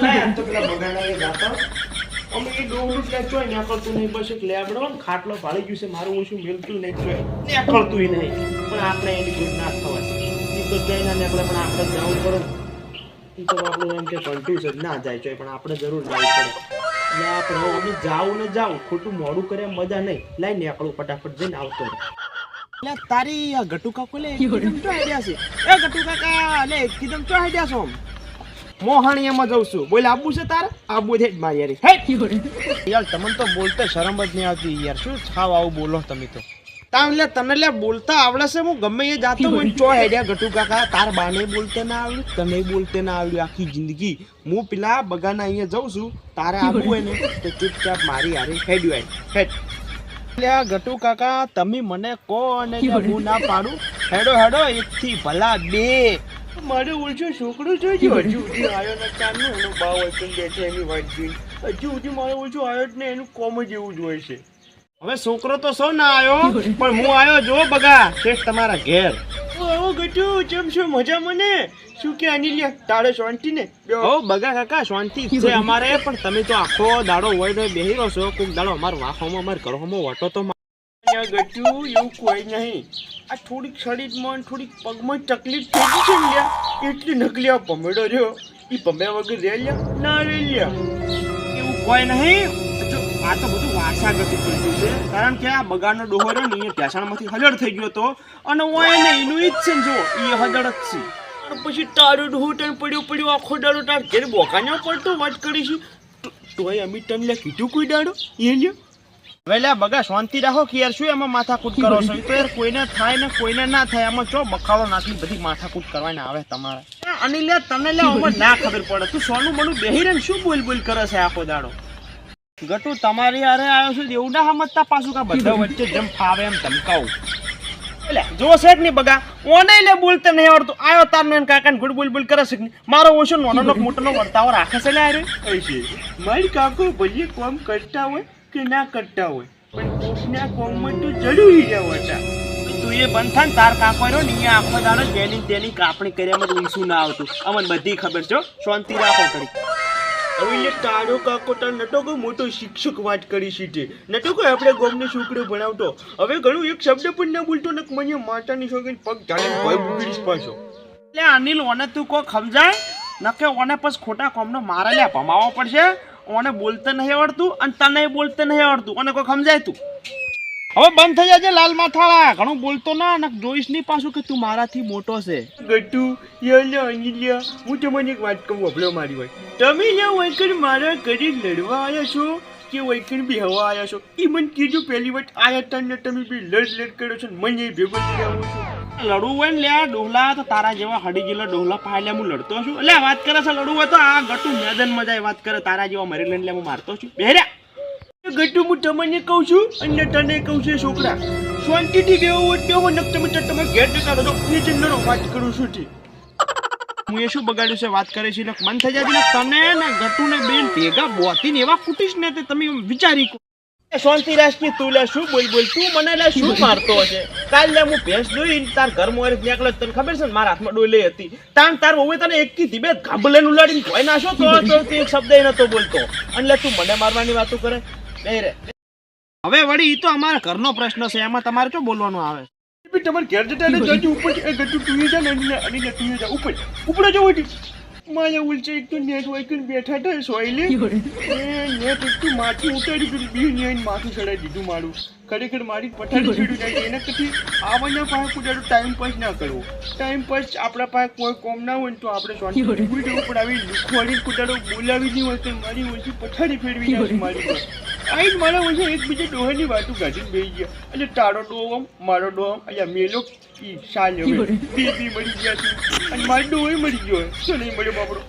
લાય તો પેલા બગાડા એ જાતા અમે એ ડોહરું એટલે ચોય ને આકળતું નહીં બસ એક લેબડો ને ખાટલો ભાળી ગયું છે મારું ઓછું મેલતું નહીં ચોય ને આકળતું નહીં પણ આપણે એની જોડ ના થવાય એ તો જઈને ને આપણે પણ આપણે જવું પડે એ તો આપણું એમ કે કંટ્યુસ જ ના જાય ચોય પણ આપણે જરૂર જવું પડે એટલે આપણે અમે જાવું ને જાવું ખોટું મોડું કરે મજા નહીં લાઈ ને આકળું ફટાફટ જઈને આવતો એટલે તારી આ ગટુ કાકો લે એકદમ ચો આઈડિયા છે એ ગટુ કાકા લે એકદમ ચો આઈડિયા છો મોહણીયામાં જઉં છું બોલ આબુ છે તારે આબુ છે મારી યાર હે યાર તમને તો બોલતા શરમ જ નહીં આવતી યાર શું છાવ આવું બોલો તમે તો તાલે તને લે બોલતા આવડે છે હું ગમે એ જાતો હોય ચો હેડ્યા ગટુ કાકા તાર બાને બોલતે ના આવડ્યું તને બોલતે ના આવડ્યું આખી જિંદગી હું પેલા બગાના અહીંયા જઉં છું તારે આબુ હોય ને તો ચૂપચાપ મારી હારે હેડ્યું હેડ એટલે ગટુ કાકા તમે મને કહો અને હું ના પાડું હેડો હેડો એકથી ભલા બે મારે ઓળખો છોકરો જોઈજો હજુ સુધી આવ્યો ને ચાલુ એનો ભાવ વચન દે છે એની વાત જોઈ હજુ સુધી મારે ઓળખો આવ્યો જ ને એનું કોમ જ એવું જ હોય છે હવે છોકરો તો સૌ ના આવ્યો પણ હું આવ્યો જો બગા શેઠ તમારા ઘેર ઓ ગટુ કેમ છો મજા મને શું કે આની લે તારે શાંતિ ને ઓ બગા કાકા શાંતિ છે અમારે પણ તમે તો આખો દાડો હોય ને બેહી રહો છો કોક દાડો અમાર વાખોમાં અમાર ઘરોમાં વટો તો ગટુ એવું કોઈ નહીં આ થોડીક શરીરમાં થોડીક પગમાં તકલીફ થઈ ગઈ છે ને એટલી નકલી આ ભમેડો રહ્યો એ ભમ્યા વગર રે લ્યા ના રે લ્યા એવું કોઈ નહીં આ તો બધું વારસાગત પડ્યું છે કારણ કે આ બગાડનો ડોહો રહ્યો ને એ ઢેસાણમાંથી હજળ થઈ ગયો હતો અને ઓય ને એનું ઈ જ છે ને જો એ હજળ જ છે અને પછી તારો ડોહો તને પડ્યો આખો દાડો તાર ઘેર બોકાનો પડતો વાત કરીશ તોય અમિત તને લે કીધું કોઈ દાડો એ લ્યો હવે લે બગા શાંતિ રાખો કે યાર શું એમાં માથાકૂટ કરો છો તો યાર કોઈને થાય ને કોઈને ના થાય એમાં ચો બખાડો નાખી બધી માથાકૂટ કરવાને આવે તમારે અને લે તને લે આમાં ના ખબર પડે તું સોનું મનું બેહી રહે શું બોલ કરે છે આખો દાડો ગટુ તમારી હારે આવ્યો છું એવું ના સમજતા પાછું કા બધા વચ્ચે જેમ ફાવે એમ ધમકાવું એટલે જો શેઠ ની બગા ઓને લે બોલતે નહીં આવડતું આવ્યો તારનો એને કાકાને ગુડ બોલ કરે છે મારો ઓછો નાનો મોટોનો વર્તાવો રાખે છે લે આરે છે મારી કાકો ભલે કામ કરતા હોય કે ના કરતા હોય પણ કોકના કોમમાં તો જરૂરી જવાતા તું એ બંધ થાય ને તાર કાકો રહ્યો ને અહીંયા આખો દાડો તેની કાપણી કર્યામાં તો ઈસુ ના આવતું અમને બધી ખબર છે શાંતિ રાખો કરી હવે તારો કાકો તાર નતો કોઈ મોટો શિક્ષક વાત કરી સીધે નતો કોઈ આપણે ગામને છોકરો ભણાવતો હવે ઘણું એક શબ્દ પણ ના બોલતો ને મને માતાની છોકરી પગ જાણે ભય બુગડીશ પાછો એટલે અનિલ ઓને તું કોઈ સમજાય નકે ઓને પછી ખોટા કોમનો મારે લે ભમાવવો પડશે ઓને બોલતે નહીં આવડતું અને તને બોલતે નહીં આવડતું ઓને કોઈ સમજાય તું હવે બંધ થઈ જાય લાલ માથાળા ઘણું બોલતો ના ને જોઈશ નહીં પાછું કે તું મારાથી મોટો છે ગટુ યાર અનિલિયા હું તમને એક વાત કહું વભલો મારી વાત તમે યા વૈકણ મારા ઘરે લડવા આવ્યા છો કે વૈકણ બી હવા આવ્યા છો એ મને કીધું પહેલી વાત આયા તને તમે બી લડ કરો છો મને ભેગો લઈ આવો છો લડવું હોય ને લે ડોહલા તો તારા જેવા હડી ગયેલા ડોહલા પાડે હું લડતો છું એટલે વાત કરે છે લડવું હોય તો આ ગટુ મેદાનમાં જાય વાત કરે તારા જેવા મરી લઈને હું મારતો છું બેર્યા ગટુ હું તમને કહું છું અને તને કહું છું છોકરા શાંતિથી બેવો બેવો નક તમે ઘેર જતા રહો એ જન્નરો વાત કરું છું હું એ શું બગાડ્યું છે વાત કરે છે મન થઈ જાય તને ને ગટુ ને બેન ભેગા બોતીને એવા કુટીશ ને તમે વિચારી શાંતિ રાષ્ટ્રી તું લે શું બોલ તું મને લે શું મારતો હશે કાલ લે હું ભેંસ દોઈ તાર ઘરમાં નીકળે તને ખબર છે ને મારા હાથમાં ડોલી હતી તાર હોવે તને એક કી ધીબે ગાબલે ઉલાડીને કોઈ નાશો તો એક શબ્દ એ નતો બોલતો એટલે તું મને મારવાની વાતો કરે હવે વળી ઈ તો અમારા ઘરનો પ્રશ્ન છે એમાં તમારે શું બોલવાનું આવે તમારે ઘેર જતા જજો ઉપર ગટુ તું જા ને અને તું જા ઉપર જો માયા ઉલચે એક તો નેટ હોય કે બેઠા હતા સોયલે નેટ એક માથું ઉતારી દીધું બી ને માથું ચડાવી દીધું મારું ખરેખર મારી પઠાડી છોડી જાય એના પછી આવવાના પાસે કુદાડો ટાઈમ પાસ ના કરવો ટાઈમ પાસ આપણા પાસે કોઈ કોમ ના હોય તો આપણે શાંતિ ઉભી જવું પણ આવી ખોડી કુદાડો બોલાવી નહીં હોય તો મારી ઓછી પછાડી ફેરવી નાખી મારી પર આઈ મારા ઓછે એકબીજા ડોહાની વાતો કાઢીને બેસી ગયા એટલે તારો ડોહમ મારો ડોહમ અહીંયા મેલો સાલ્યો બી મળી ગયા છે અને મારો ડોહો મળી ગયો શું નહીં મળ્યો બાપડો